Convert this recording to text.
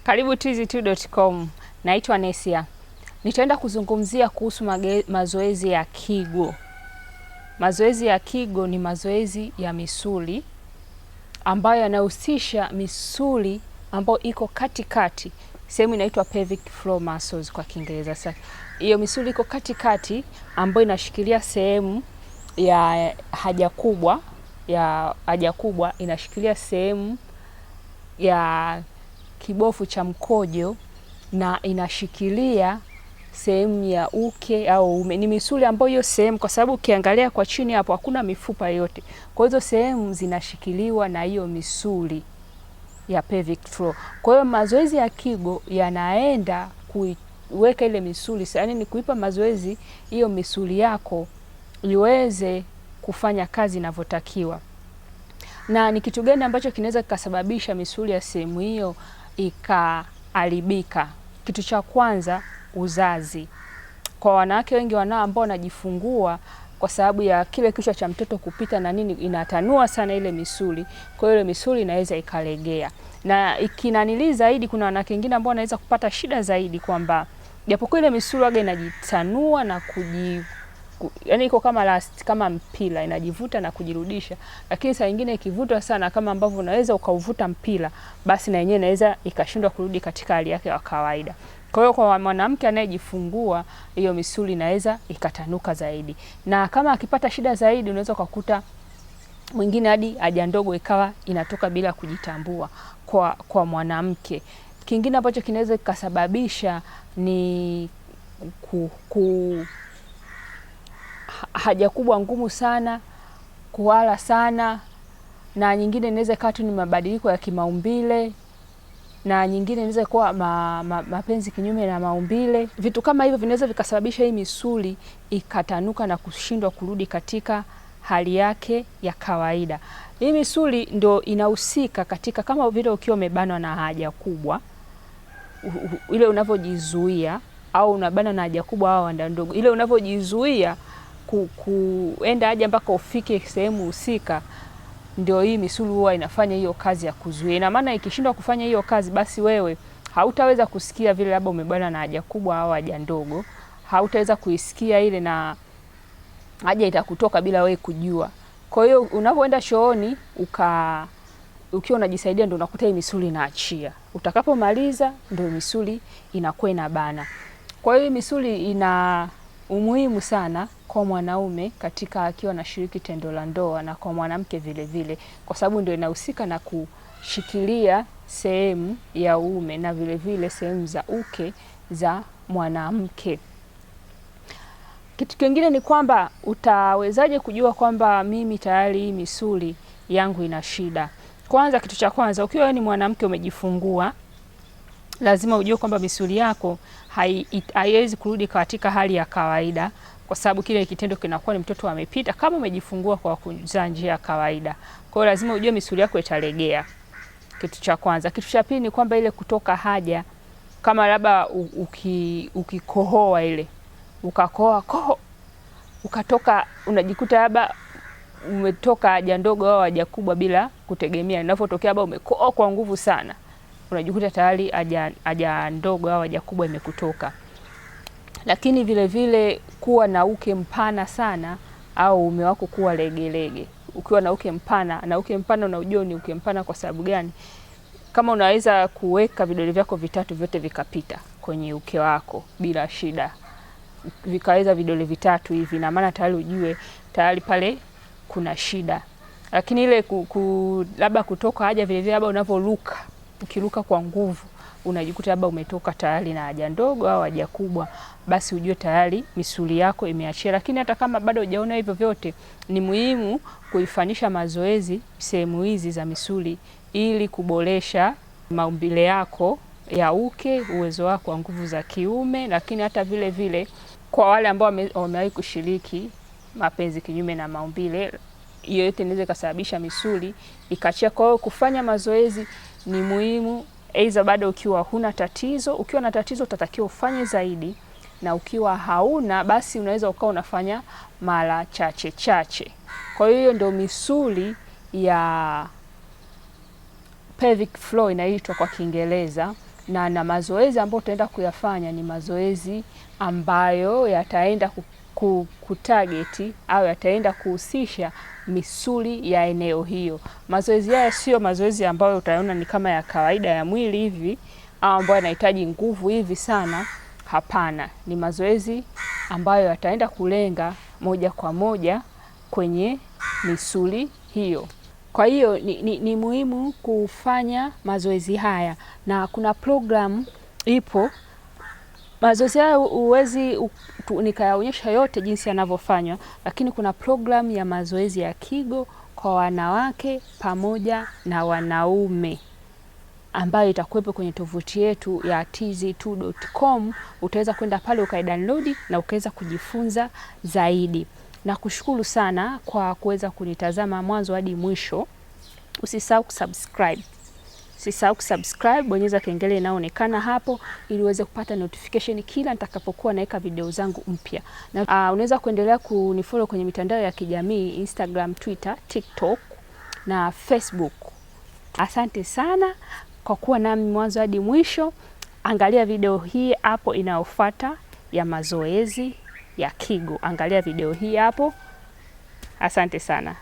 Karibu tz2.com. Naitwa Nesia. Nitaenda kuzungumzia kuhusu mazoezi ya Kegel. Mazoezi ya Kegel ni mazoezi ya misuli ambayo yanahusisha misuli ambayo iko katikati. Sehemu inaitwa pelvic floor muscles kwa Kiingereza. Sasa hiyo misuli iko katikati ambayo inashikilia sehemu ya haja kubwa, inashikilia sehemu ya kibofu cha mkojo na inashikilia sehemu ya uke au ume. Ni misuli ambayo hiyo sehemu, kwa sababu ukiangalia kwa chini hapo hakuna mifupa yote, kwa hizo sehemu zinashikiliwa na hiyo misuli ya pelvic floor. Kwa hiyo mazoezi ya Kegel yanaenda kuweka ile misuli, yaani ni kuipa mazoezi hiyo misuli yako iweze kufanya kazi inavyotakiwa. Na ni kitu gani ambacho kinaweza kikasababisha misuli ya sehemu hiyo ikaharibika? Kitu cha kwanza, uzazi. Kwa wanawake wengi ambao wanajifungua, kwa sababu ya kile kichwa cha mtoto kupita na nini, inatanua sana ile misuli. Kwa hiyo ile misuli inaweza ikalegea. Na ikinanili zaidi, kuna wanawake wengine ambao wanaweza kupata shida zaidi kwamba japokuwa ile misuli waga inajitanua na yaani iko kama mpira, inajivuta na kujirudisha, lakini saa nyingine ikivutwa sana kama ambavyo unaweza ukauvuta mpira, basi na yenyewe inaweza ikashindwa kurudi katika hali yake ya kawaida. Kwa hiyo kwa mwanamke anayejifungua, hiyo misuli inaweza ikatanuka zaidi, na kama akipata shida zaidi, unaweza kukuta mwingine hadi haja ndogo ikawa inatoka bila kujitambua kwa mwanamke. Kingine ambacho kinaweza kikasababisha ni haja kubwa ngumu sana, kuhara sana, na nyingine inaweza ikawa tu ni mabadiliko ya kimaumbile, na nyingine inaweza kuwa mapenzi kinyume na maumbile. Vitu kama hivyo vinaweza vikasababisha hii misuli ikatanuka na kushindwa kurudi katika hali yake ya kawaida. Hii misuli ndio inahusika katika, kama vile ukiwa umebanwa na haja kubwa, ile unavyojizuia, au unabana na haja kubwa au haja ndogo, ile unavyojizuia kuenda haja mpaka ufike sehemu husika, ndio hii misuli huwa inafanya hiyo kazi ya kuzuia. Ina maana ikishindwa kufanya hiyo kazi, basi wewe hautaweza kusikia vile labda umebana na haja kubwa au haja ndogo, hautaweza kuisikia ile, na haja itakutoka bila wewe kujua. Kwa hiyo unapoenda chooni ukiwa unajisaidia, ndio unakuta hii misuli inaachia. Utakapomaliza ndio misuli inakuwa inabana. Kwa hiyo misuli ina umuhimu sana kwa mwanaume katika akiwa anashiriki tendo la ndoa, na kwa mwanamke vile vile, kwa sababu ndio inahusika na kushikilia sehemu ya uume na vile vile sehemu za uke za mwanamke. Kitu kingine ni kwamba utawezaje kujua kwamba mimi tayari hii misuli yangu ina shida? Kwanza, kitu cha kwanza, ukiwa ni mwanamke umejifungua, lazima ujue kwamba misuli yako haiwezi kurudi katika hali ya kawaida, kwa sababu kile kitendo kinakuwa ni mtoto amepita, kama umejifungua kwa kuzaa njia ya kawaida. Kwa hiyo lazima ujue misuli yako italegea. Kitu cha kwanza. Kitu cha pili ni kwamba ile kutoka haja, kama labda ukikohoa, ile ukakohoa ukatoka, unajikuta labda umetoka haja ndogo au haja kubwa bila kutegemea. Inapotokea labda umekohoa kwa nguvu sana, unajikuta tayari haja ndogo au haja kubwa imekutoka. Lakini vile vile kuwa na uke mpana sana, au ume wako kuwa legelege. Ukiwa na uke mpana, na uke mpana unajua ni uke mpana kwa sababu gani? Kama unaweza kuweka vidole vyako vitatu vyote vikapita kwenye uke wako bila shida, vikaweza vidole vitatu hivi, na maana tayari ujue tayari pale kuna shida. Lakini ile labda kutoka haja vile vile, labda unavyoruka, ukiruka kwa nguvu, unajikuta labda umetoka tayari na haja ndogo au haja kubwa, basi ujue tayari misuli yako imeachia. Lakini hata kama bado hujaona hivyo vyote, ni muhimu kuifanyisha mazoezi sehemu hizi za misuli ili kuboresha maumbile yako ya uke, uwezo wako wa nguvu za kiume. Lakini hata vile vile kwa wale ambao wamewahi kushiriki mapenzi kinyume na maumbile, hiyo yote inaweza kusababisha misuli ikachia. Kwa hiyo kufanya mazoezi ni muhimu, aidha bado ukiwa huna tatizo. Ukiwa na tatizo utatakiwa ufanye zaidi, na ukiwa hauna, basi unaweza ukawa unafanya mara chache. Kwa hiyo ndio misuli ya pelvic floor inaitwa kwa Kiingereza, na mazoezi ambayo utaenda kuyafanya ni mazoezi ambayo yataenda kutarget au yataenda kuhusisha misuli ya eneo hiyo. Mazoezi haya sio mazoezi ambayo utaona ni kama ya kawaida ya mwili hivi au ambayo yanahitaji nguvu hivi sana. Hapana, ni mazoezi ambayo yataenda kulenga moja kwa moja kwenye misuli hiyo. Kwa hiyo ni muhimu kufanya mazoezi haya, na kuna program ipo. Mazoezi haya uwezi nikayaonyesha yote jinsi yanavyofanywa, lakini kuna program ya mazoezi ya Kegel kwa wanawake pamoja na wanaume ambayo itakuwepo kwenye tovuti yetu ya tz2.com. Utaweza kwenda pale ukaidownload na ukaweza kujifunza zaidi. Na kushukuru sana kwa kuweza kunitazama mwanzo hadi mwisho. Usisahau kusubscribe. Bonyeza kengele inayoonekana hapo ili uweze kupata notification kila nitakapokuwa naweka video zangu mpya. Na unaweza kuendelea kunifollow kwenye mitandao ya kijamii Instagram, Twitter, TikTok na Facebook. Asante sana kwa kuwa nami mwanzo hadi mwisho. Angalia video hii hapo inayofuata ya mazoezi ya Kegel. Angalia video hii hapo. Asante sana.